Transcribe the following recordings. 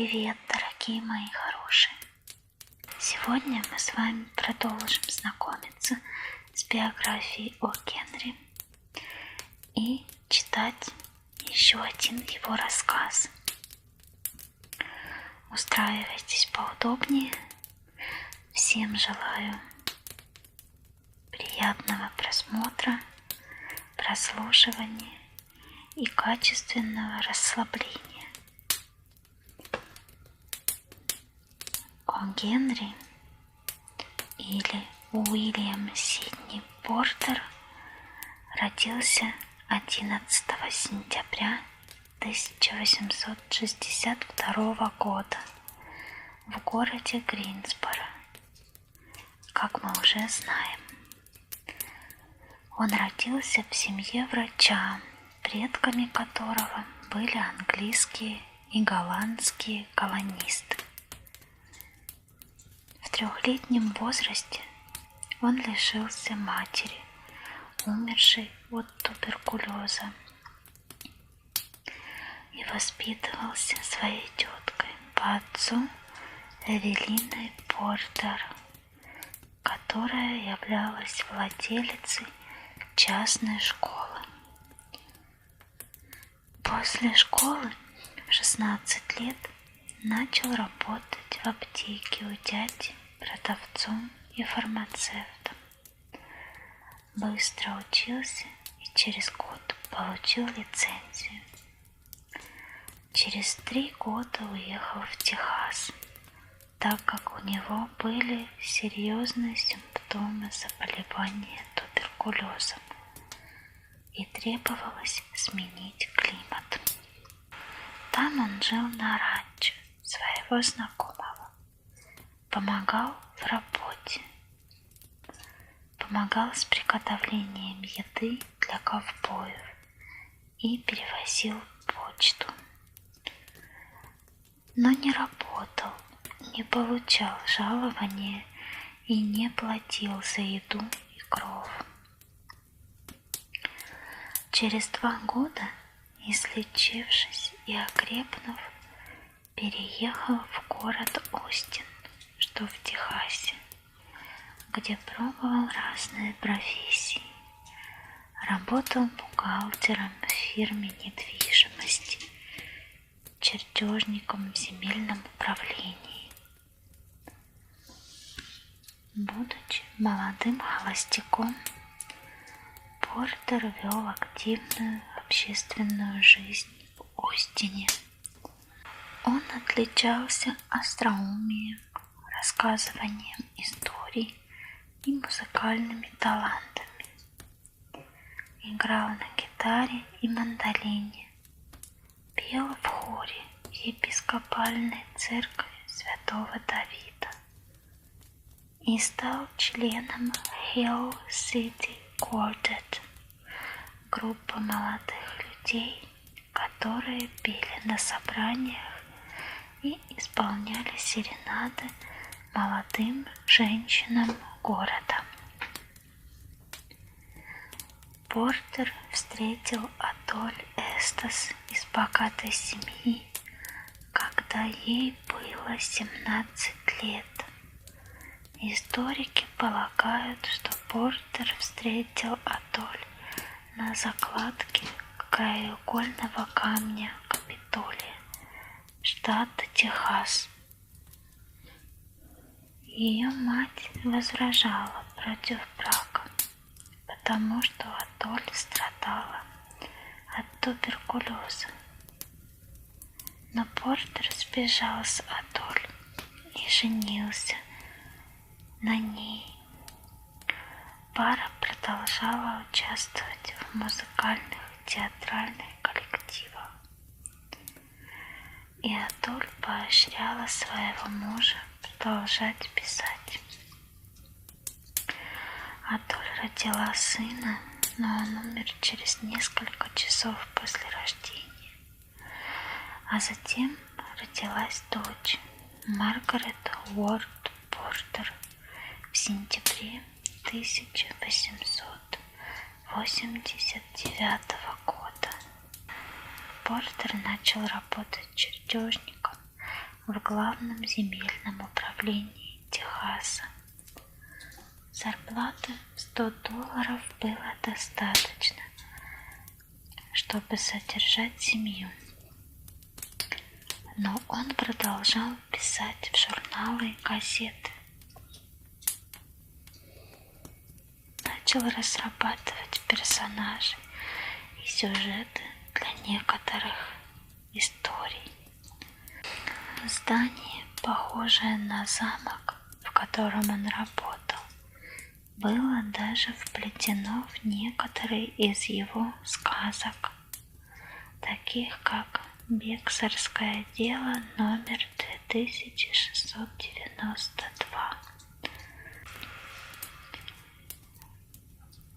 Привет, дорогие мои хорошие! Сегодня мы с вами продолжим знакомиться с биографией О. Генри и читать еще один его рассказ. Устраивайтесь поудобнее. Всем желаю приятного просмотра, прослушивания и качественного расслабления. О. Генри или Уильям Сидни Портер родился 11 сентября 1862 года в городе Гринсборо, как мы уже знаем. Он родился в семье врача, предками которого были английские и голландские колонисты. В 3-летнем возрасте он лишился матери, умершей от туберкулеза, и воспитывался своей теткой по отцу Эвелиной Портер, которая являлась владелицей частной школы. После школы в 16 лет начал работать в аптеке у дяди продавцом и фармацевтом. Быстро учился и через год получил лицензию. Через 3 года уехал в Техас, так как у него были серьезные симптомы заболевания туберкулезом и требовалось сменить климат. Там он жил на ранчо своего знакомого, помогал в работе, помогал с приготовлением еды для ковбоев и перевозил почту. Но не работал, не получал жалования и не платил за еду и кров. Через 2 года, излечившись и окрепнув, переехал в город Остин, что в Техасе, где пробовал разные профессии. Работал бухгалтером в фирме недвижимости, чертежником в земельном управлении. Будучи молодым холостяком, Портер вел активную общественную жизнь в Остине. Он отличался остроумием, рассказыванием историй и музыкальными талантами. Играл на гитаре и мандолине, пел в хоре епископальной церкви Святого Давида и стал членом Hill City Quartet, группы молодых людей, которые пели на собраниях и исполняли серенады молодым женщинам города. Портер встретил Адоль Эстас из богатой семьи, когда ей было 17 лет. Историки полагают, что Портер встретил Адоль на закладке краеугольного камня Капитолия, штата Техас. Ее мать возражала против брака, потому что Адоль страдала от туберкулеза. Но Портер сбежал с Адоль и женился на ней. Пара продолжала участвовать в музыкальных и театральных коллективах. И Адоль поощряла своего мужа продолжать писать. Адоль родила сына, но он умер через несколько часов после рождения. А затем родилась дочь Маргарет Уорд Портер в сентябре 1889 года. Портер начал работать чертежником в главном земельном управлении Техаса. Зарплаты в $100 было достаточно, чтобы содержать семью. Но он продолжал писать в журналы и газеты. Начал разрабатывать персонажей и сюжеты для некоторых историй. Здание, похожее на замок, в котором он работал, было даже вплетено в некоторые из его сказок, таких как «Бексарское дело» номер 2692.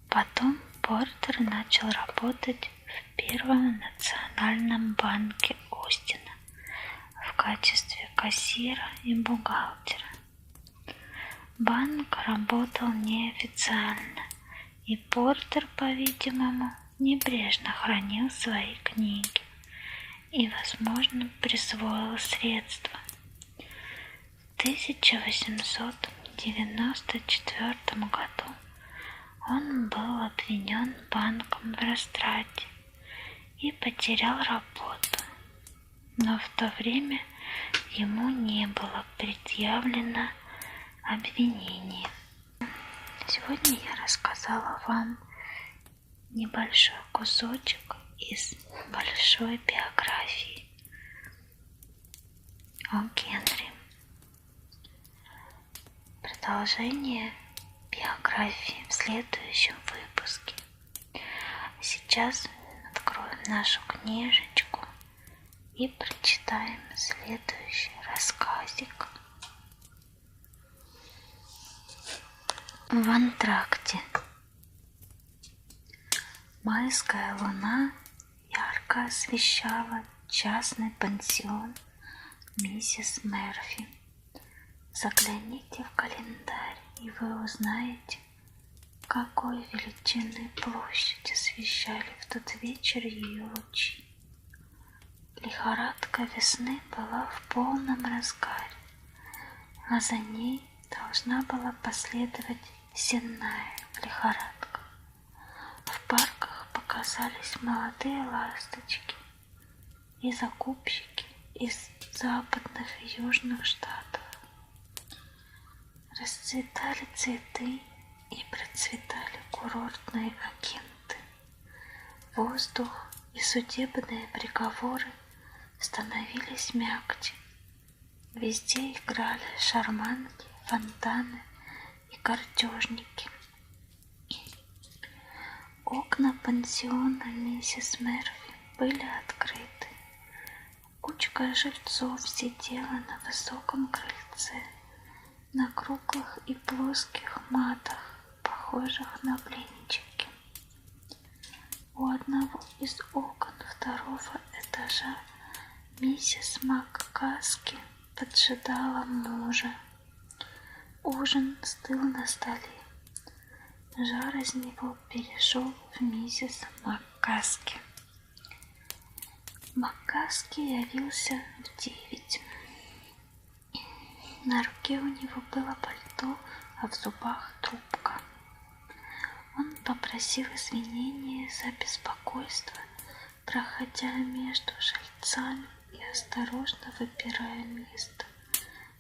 Потом Портер начал работать в Первом национальном банке Остина в качестве кассира и бухгалтера. Банк работал неофициально, и Портер, по-видимому, небрежно хранил свои книги и, возможно, присвоил средства. В 1894 году он был обвинен банком в растрате и потерял работу, но в то время ему не было предъявлено обвинение. Сегодня я рассказала вам небольшой кусочек из большой биографии о Генри. Продолжение биографии в следующем выпуске. Сейчас откроем нашу книжечку и прочитаем следующий рассказик. В антракте. Майская луна ярко освещала частный пансион миссис Мерфи. Загляните в календарь, и вы узнаете, какой величины площадь освещали в тот вечер ее лучи. Лихорадка весны была в полном разгаре, а за ней должна была последовать сенная лихорадка. В парках показались молодые ласточки и закупщики из западных и южных штатов. Расцветали цветы и процветали курортные агенты. Воздух и судебные приговоры становились мягче. Везде играли шарманки, фонтаны и картежники. Окна пансиона миссис Мерфи были открыты. Кучка живцов сидела на высоком крыльце, на круглых и плоских матах, похожих на блинчики. У одного из окон второго этажа миссис МакКаски поджидала мужа. Ужин стыл на столе. Жар из него перешел в миссис МакКаски. МакКаски явился в 9. На руке у него было пальто, а в зубах трубка. Он попросил извинения за беспокойство, проходя между жильцами и осторожно выбирая место,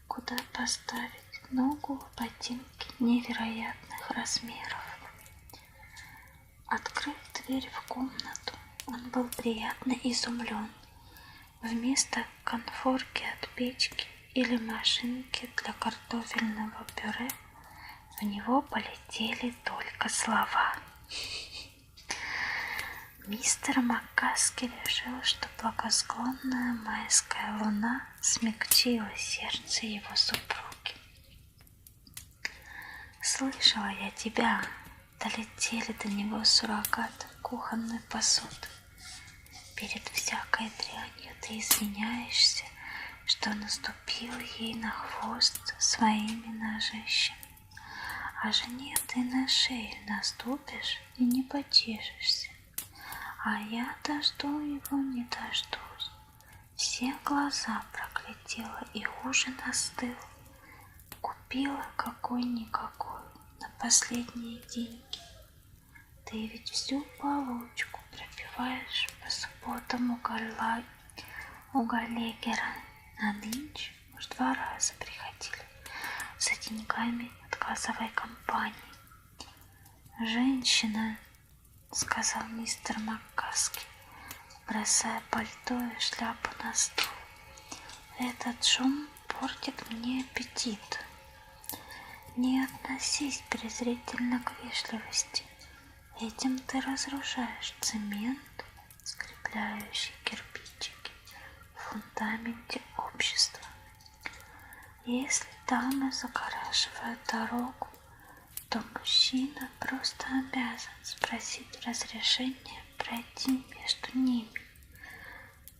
куда поставить ногу в ботинке невероятных размеров. Открыв дверь в комнату, он был приятно изумлен. Вместо конфорки от печки или машинки для картофельного пюре в него полетели только слова. Мистер МакКаски решил, что благосклонная майская луна смягчила сердце его супруги. «Слышала я тебя!» — долетели до него суррогаты кухонной посуды. «Перед всякой дрянью ты извиняешься, что наступил ей на хвост своими ножищами, а жене ты на шею наступишь и не потешишься, а я дожду его не дождусь. все глаза проглядела и ужин остыл. Купила какой-никакой на последние деньги. Ты ведь всю получку пропиваешь по субботам у Галегера, а нынче уж 2 раза приходили за деньгами от газовой компании. «Женщина», — сказал мистер МакКаски, бросая пальто и шляпу на стол, — «этот шум портит мне аппетит. Не относись презрительно к вежливости. Этим ты разрушаешь цемент, скрепляющий кирпичики в фундаменте общества. Если дамы загораживают дорогу, то мужчина просто обязан спросить разрешения пройти между ними.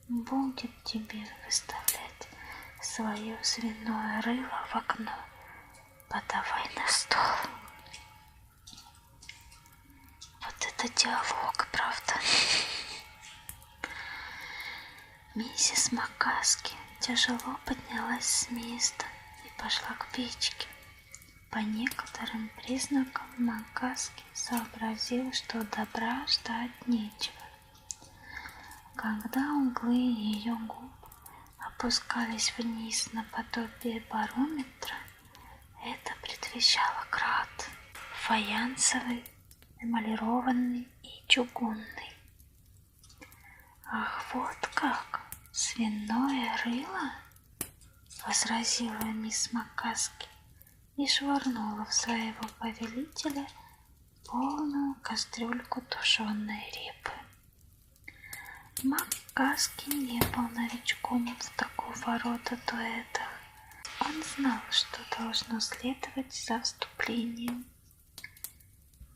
Будет тебе выставлять свое свиное рыло в окно, подавай на стол». Вот это диалог, правда? Миссис МакКаски тяжело поднялась с места и пошла к печке. По некоторым признакам МакКаски сообразил, что добра ждать нечего. Когда углы ее губ опускались вниз наподобие барометра, это предвещало град, фаянсовый, эмалированный и чугунный. «Ах, вот как! Свиное рыло!» — возразила мисс МакКаски и швырнула в своего повелителя полную кастрюльку тушеной репы. МакКаски не был новичком в такого рода дуэтах. Он знал, что должно следовать за вступлением.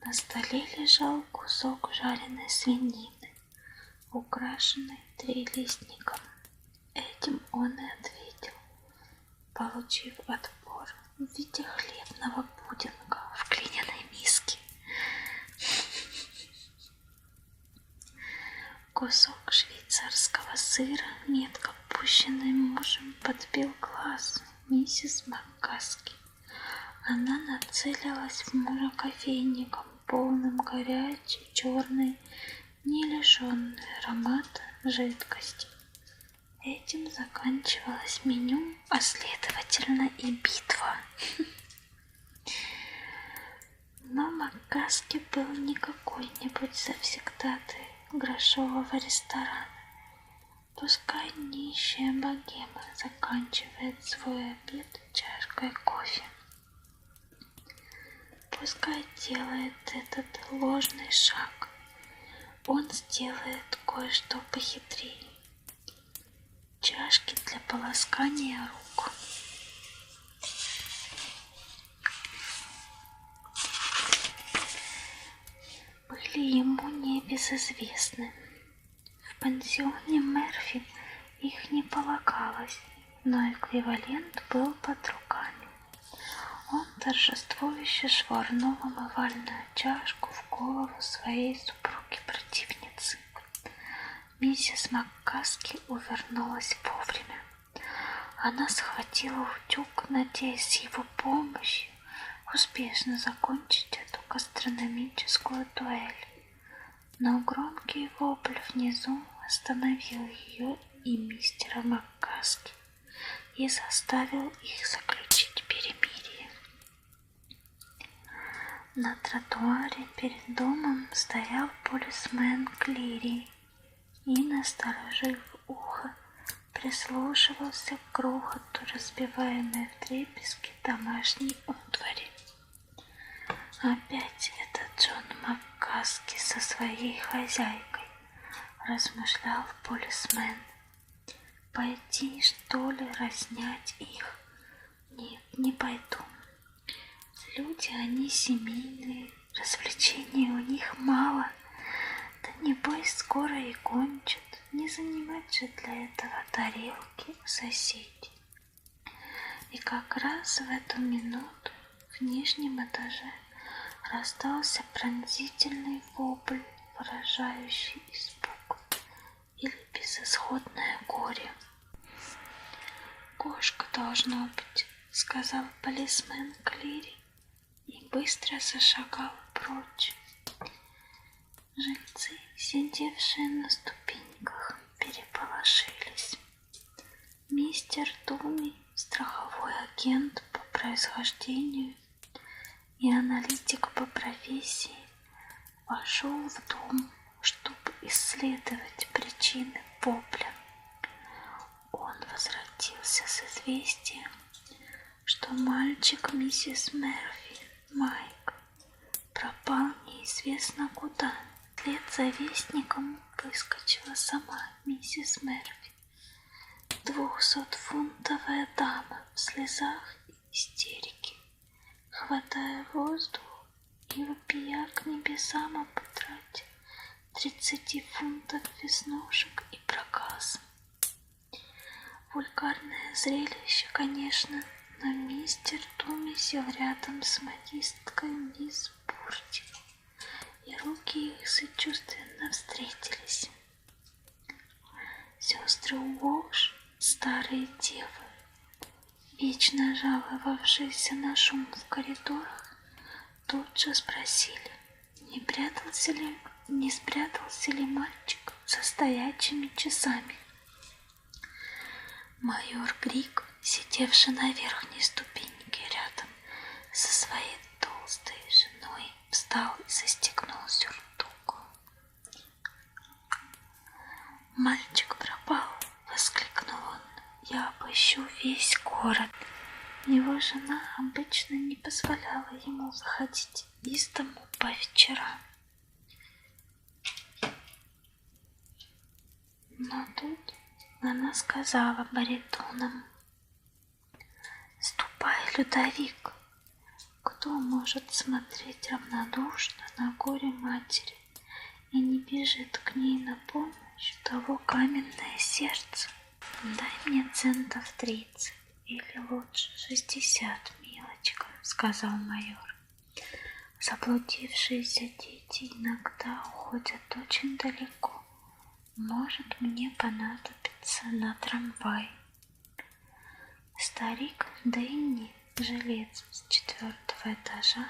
На столе лежал кусок жареной свинины, украшенный трилистником. Этим он и ответил, получив отпор в виде хлебного пудинга в глиняной миске. Кусок швейцарского сыра, метко пущенный мужем, подбил глаз миссис МакКаски. Она нацелилась в мужа кофейником, полным горячей, черной, не лишенной аромата жидкости. Этим заканчивалось меню, а следовательно и битва. Но МакКаски был не какой-нибудь завсегдатай грошового ресторана. Пускай нищая богема заканчивает свой обед чашкой кофе. Пускай делает этот ложный шаг. Он сделает кое-что похитрее. Чашки для полоскания рук. Были ему небезызвестны. В пансионе Мерфи их не полагалось, но эквивалент был под руками. Он торжествующе швырнул омывальную чашку в голову своей супруги-противницы. Миссис МакКаски увернулась вовремя. Она схватила утюг, надеясь с его помощью успешно закончить эту гастрономическую дуэль. Но громкий вопль внизу остановил ее и мистера МакКаски и заставил их заключить перемирие. На тротуаре перед домом стоял полисмен Клири и, насторожив ухо, прислушивался к грохоту разбиваемой вдребезги домашней утвари. «Опять это Джон МакКаски со своей хозяйкой», — размышлял полисмен. «Пойти, что ли, разнять их? Нет, не пойду. Люди они семейные, развлечений у них мало. Да небось скоро и кончат. Не занимать же для этого тарелки соседей». И как раз в эту минуту в нижнем этаже раздался пронзительный вопль, выражающий испуг или безысходное горе. должно быть, сказал полисмен Клири и быстро зашагал прочь. Жильцы, сидевшие на ступеньках, переполошились. Мистер Туми, страховой агент по происхождению и аналитик по профессии, вошел в дом, чтобы исследовать причины вопля. Он возвратился с известием, что мальчик миссис Мерфи, Майк, пропал неизвестно куда. Вслед за вестником выскочила сама миссис Мерфи, 200-фунтовая дама в слезах и истерике, хватая воздух и вопия к небесам об утрате 30 фунтов веснушек и проказа. Вульгарное зрелище, конечно, но мистер Туми сел рядом с модисткой мисс Бурди, и руки их сочувственно встретились. Сестры Уолш, старые девы, вечно жаловавшиеся на шум в коридорах, тут же спросили, не спрятался ли мальчик за стоячими часами. Майор Грик, сидевший на верхней ступеньке рядом со своей толстой женой, встал и застегнул сюртук. «Мальчик пропал!» — воскликнул он. «Я обыщу весь город». Его жена обычно не позволяла ему выходить из дому по вечерам. Но тут она сказала баритоном: «Ступай, Людовик! Кто может смотреть равнодушно на горе матери и не бежит к ней на помощь того каменное сердце? Дай мне центов 30 или лучше 60, милочка», — сказал майор. «Заблудившиеся дети иногда уходят очень далеко. Может, мне понадобится на трамвай». Старик Дэнни, жилец с 4-го этажа,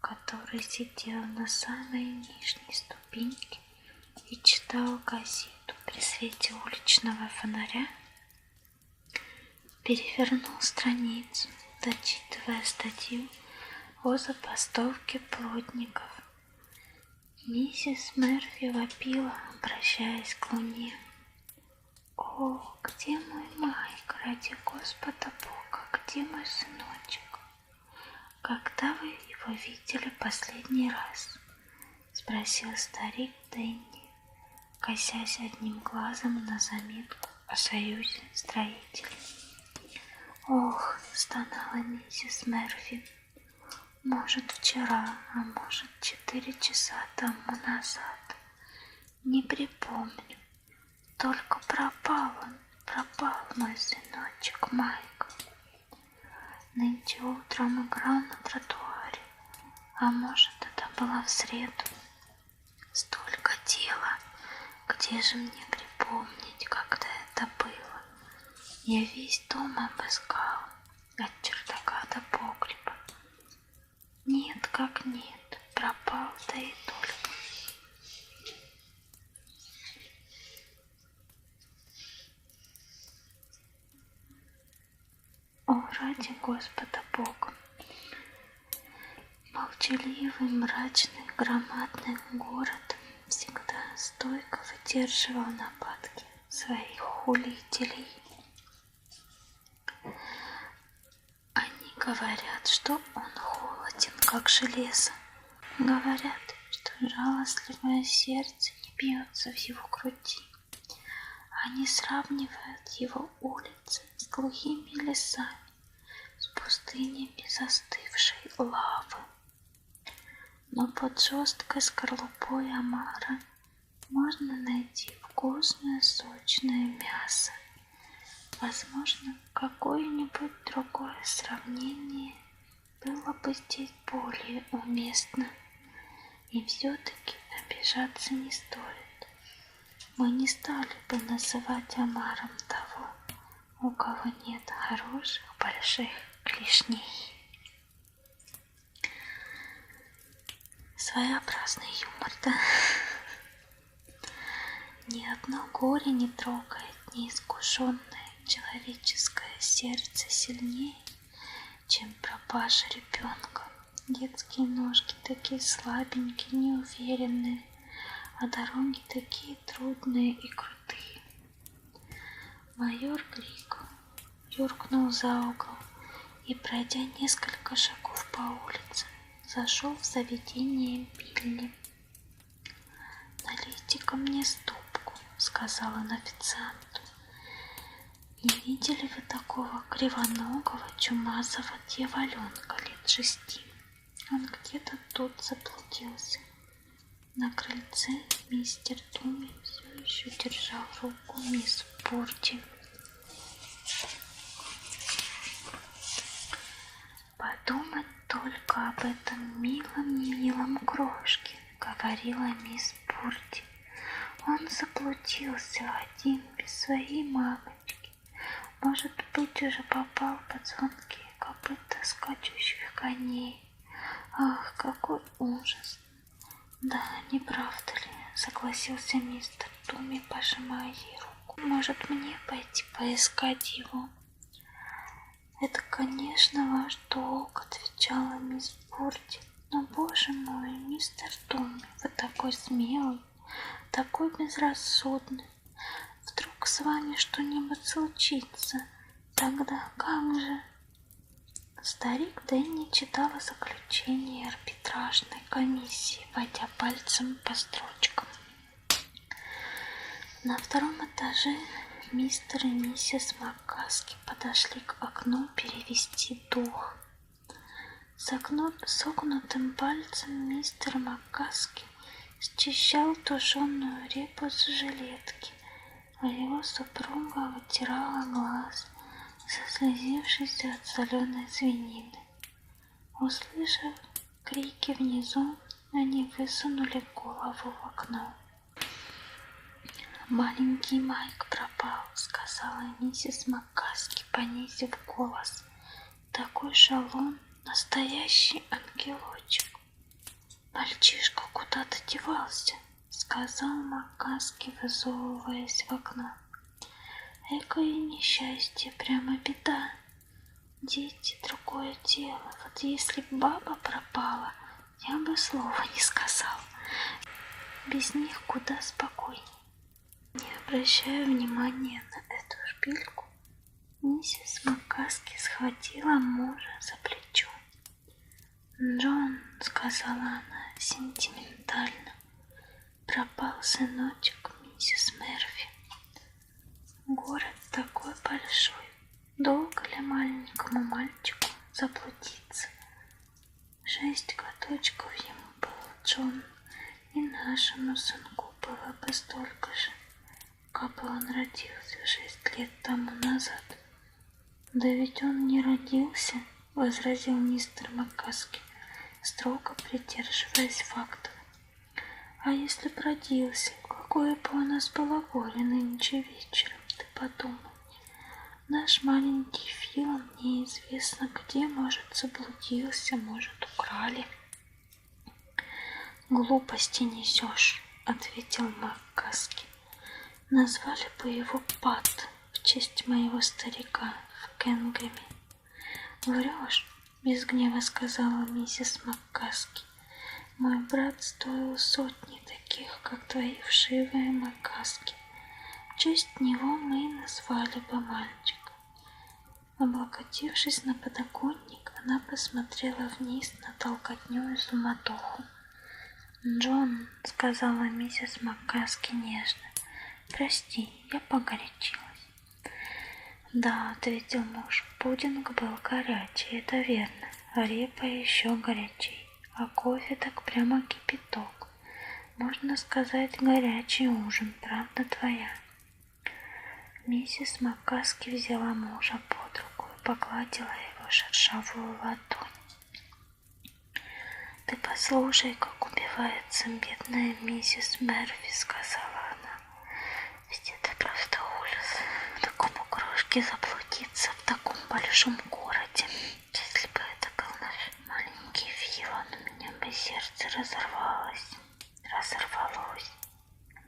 который сидел на самой нижней ступеньке и читал газету при свете уличного фонаря, перевернул страницу, дочитывая статью о забастовке плотников. Миссис Мерфи вопила, обращаясь к луне: «О, где мой Майк, ради Господа Бога, где мой сыночек? Когда вы его видели последний раз?» — спросил старик Дэнни, косясь одним глазом на заметку о союзе строителей. «Ох», — стонала миссис Мерфи, — «может, вчера, а может, 4 часа тому назад. Не припомню. Только пропал мой сыночек Майк. Нынче утром играл на тротуаре, а может, это было в среду. Столько дела, где же мне припомнить, когда это было? Я весь дом обыскал, от чердака до погреба. Нет, как нет, пропал, да и только». О, ради Господа Бога! Молчаливый, мрачный, громадный город всегда стойко выдерживал нападки своих хулителей. Они говорят, что он холоден, как железо. Говорят, что жалостливое сердце не бьется в его груди. Они сравнивают его улицы с глухими лесами, с пустынями застывшей лавы. Но под жесткой скорлупой омара можно найти вкусное сочное мясо. Возможно, какое-нибудь другое сравнение было бы здесь более уместно. И все-таки обижаться не стоит. Мы не стали бы называть омаром того, у кого нет хороших больших клешней. Своеобразный юмор, да? Ни одно горе не трогает неискушенное человеческое сердце сильнее, чем пропажа ребенка. Детские ножки такие слабенькие, неуверенные, а дороги такие трудные и крутые. Майор Грик юркнул за угол и, пройдя несколько шагов по улице, зашел в заведение Билли. «Налейте-ка мне стопку», — сказал он официанту. «Не видели вы такого кривоногого, чумазого дьяволенка лет 6? Он где-то тут заблудился». На крыльце мистер Туми все еще держал руку мисс Пурти. «Подумать только об этом милом крошке», — говорила мисс Пурти. «Он заблудился один, без своей мамочки. Может быть, уже попал под звонкие копыта скачущих коней. Ах, какой ужас!» «Да, не правда ли?» — согласился мистер Туми, пожимая ей руку. «Может, мне пойти поискать его?» «Это, конечно, ваш долг», — отвечала мисс Пурти. «Но, боже мой, мистер Туми, вы такой смелый, такой безрассудный. Вдруг с вами что-нибудь случится, тогда как же?» Старик Дэнни читала заключение арбитражной комиссии, водя пальцем по строчкам. На втором этаже мистер и миссис Маккаски подошли к окну перевести дух. Согнутым пальцем мистер Маккаски счищал тушеную репу с жилетки, а его супруга вытирала глаз, заслезившись от соленой свинины. Услышав крики внизу, они высунули голову в окно. «Маленький Майк пропал», — сказала миссис Маккаски, понизив голос. «Такой шалун, настоящий ангелочек». «Мальчишка куда-то девался», — сказал Маккаски, высовываясь в окно. «Экое несчастье, прямо беда. Дети — другое дело. Вот если б баба пропала, я бы слова не сказал. Без них куда спокойней». Не обращая внимания на эту шпильку, миссис Маккаски схватила мужа за плечо. «Джон», — сказала она сентиментально, — «пропал сыночек миссис Мерфи. Город такой большой, долго ли маленькому мальчику заблудиться? 6 годочков ему было, Джон, и нашему сынку было бы столько же, как бы он родился 6 лет тому назад». «Да ведь он не родился», — возразил мистер Маккаски, строго придерживаясь фактов. «А если б родился, какое бы у нас было горе нынче вечером, ты подумай. Наш маленький Филон неизвестно где, может, заблудился, может, украли». «Глупости несешь», — ответил Маккаски. «Назвали бы его Пат в честь моего старика в Кенгеме». «Врешь», — без гнева сказала миссис Маккаски. «Мой брат стоил 100 таких, как твои вшивые Маккаски. В честь него мы и назвали бы мальчика». Облокотившись на подоконник, она посмотрела вниз на толкотню и суматоху. «Джон», — сказала миссис Маккаски нежно, — «прости, я погорячилась». «Да», — ответил муж, — «пудинг был горячий, это верно, а репа еще горячей, а кофе так прямо кипяток. Можно сказать, горячий ужин, правда твоя». Миссис Маккаски взяла мужа под руку и погладила его шершавую ладонь. «Ты послушай, как убивается бедная миссис Мерфи», — сказала она. «Ведь это правда ужас, такому крошке заблудиться. большом городе. Если бы это был наш маленький Филан, у меня бы сердце разорвалось.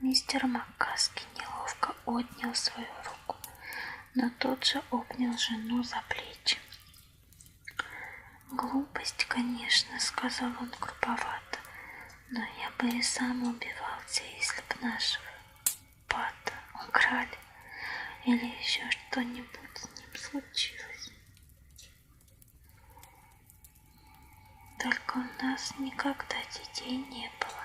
Мистер Маккаски неловко отнял свою руку, но тут же обнял жену за плечи. «Глупость, конечно, — сказал он грубовато, — но я бы и сам убивался, если бы нашего Пата украли или еще что-нибудь с ним случилось. Только у нас никогда детей не было.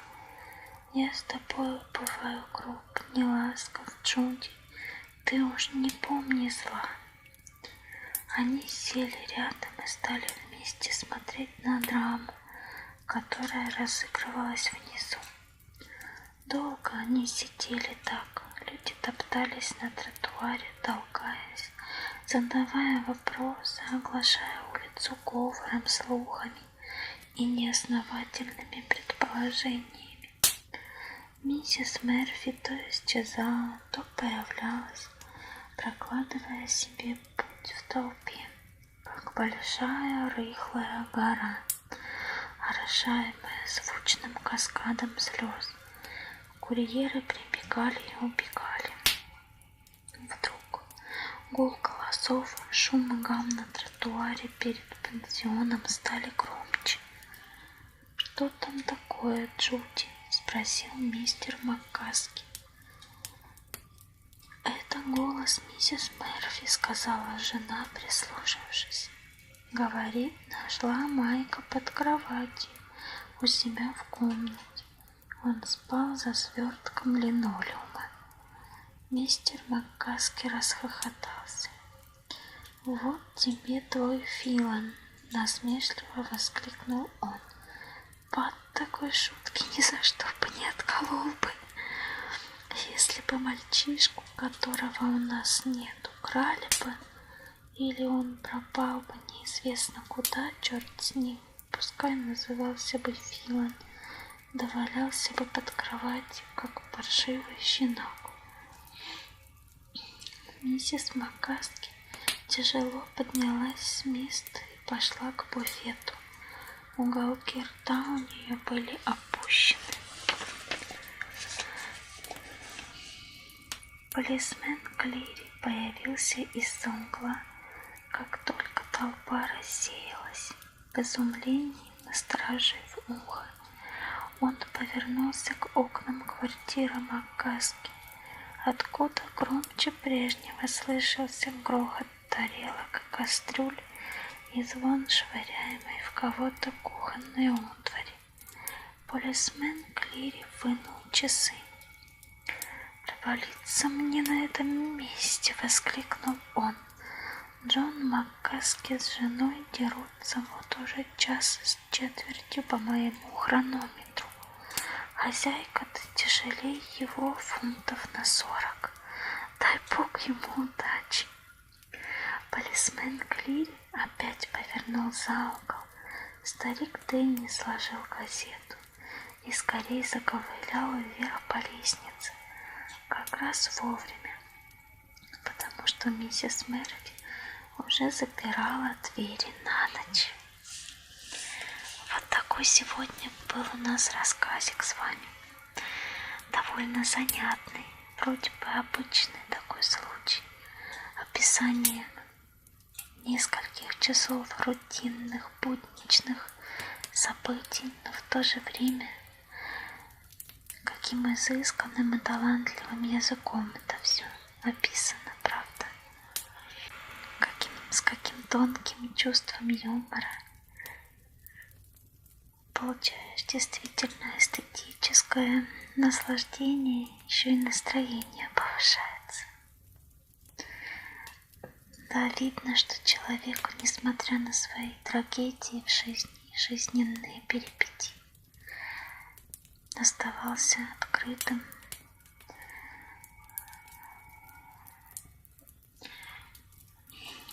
Я с тобой бываю груб, неласков, Джуди, ты уж не помни зла». Они сели рядом и стали вместе смотреть на драму, которая разыгрывалась внизу. Долго они сидели так, люди топтались на тротуаре, толкаясь, задавая вопросы, оглашая улицу говором, слухами и неосновательными предположениями. Миссис Мерфи то исчезала, то появлялась, прокладывая себе путь в толпе, как большая рыхлая гора, орошаемая звучным каскадом слез. Курьеры прибегали и убегали. Вдруг гул голосов, шум и гам на тротуаре перед пансионом стали громче. «Что там такое, Джуди?» — спросил мистер Маккаски. «Это голос миссис Мерфи», — сказала жена, прислушавшись. «Говорит, нашла Майка под кроватью у себя в комнате. Он спал за свертком линолеума». Мистер Маккаски расхохотался. «Вот тебе твой Филан!» — насмешливо воскликнул он. «Пат такой шутки ни за что бы не отколол бы. Если бы мальчишку, которого у нас нет, украли бы, или он пропал бы неизвестно куда, черт с ним, пускай назывался бы Филан, да валялся бы под кроватью, как паршивый щенок». Миссис Маккаски тяжело поднялась с места и пошла к буфету. Уголки рта у нее были опущены. Полисмен Клири появился из-за угла, как только толпа рассеялась. В изумлении, насторожив ухо, он повернулся к окнам квартиры Маккаски, откуда громче прежнего слышался грохот тарелок и кастрюль и звон швыряемой в кого-то кухонной утвари. Полисмен Клири вынул часы. «Провалиться мне на этом месте!» — воскликнул он. «Джон Маккаски с женой дерутся вот уже час с четвертью по моему хронометру. Хозяйка-то тяжелее его фунтов на 40. Дай бог ему удачи!» Полисмен Клири опять повернул за угол. Старик Дэнни сложил газету и скорее заковылял вверх по лестнице, как раз вовремя, потому что миссис Мерфи уже запирала двери на ночь. Вот такой сегодня был у нас рассказик с вами. Довольно занятный, вроде бы обычный такой случай. Описание нескольких часов рутинных, будничных событий, но в то же время каким изысканным и талантливым языком это все написано, правда? С каким тонким чувством юмора. Получаешь действительно эстетическое наслаждение, еще и настроение повышается. Да, видно, что человеку, несмотря на свои трагедии в жизни и жизненные перипетии, оставался открытым,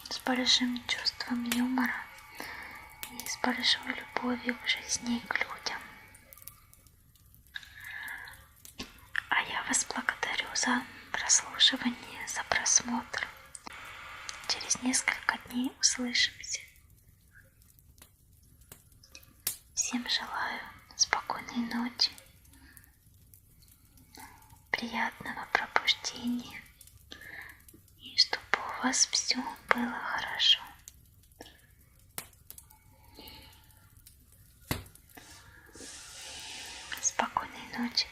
с большим чувством юмора и с большой любовью к жизни и к людям. А я вас благодарю за прослушивание, за просмотр. через несколько дней услышимся. Всем желаю спокойной ночи, приятного пробуждения и чтобы у вас все было хорошо. Спокойной ночи.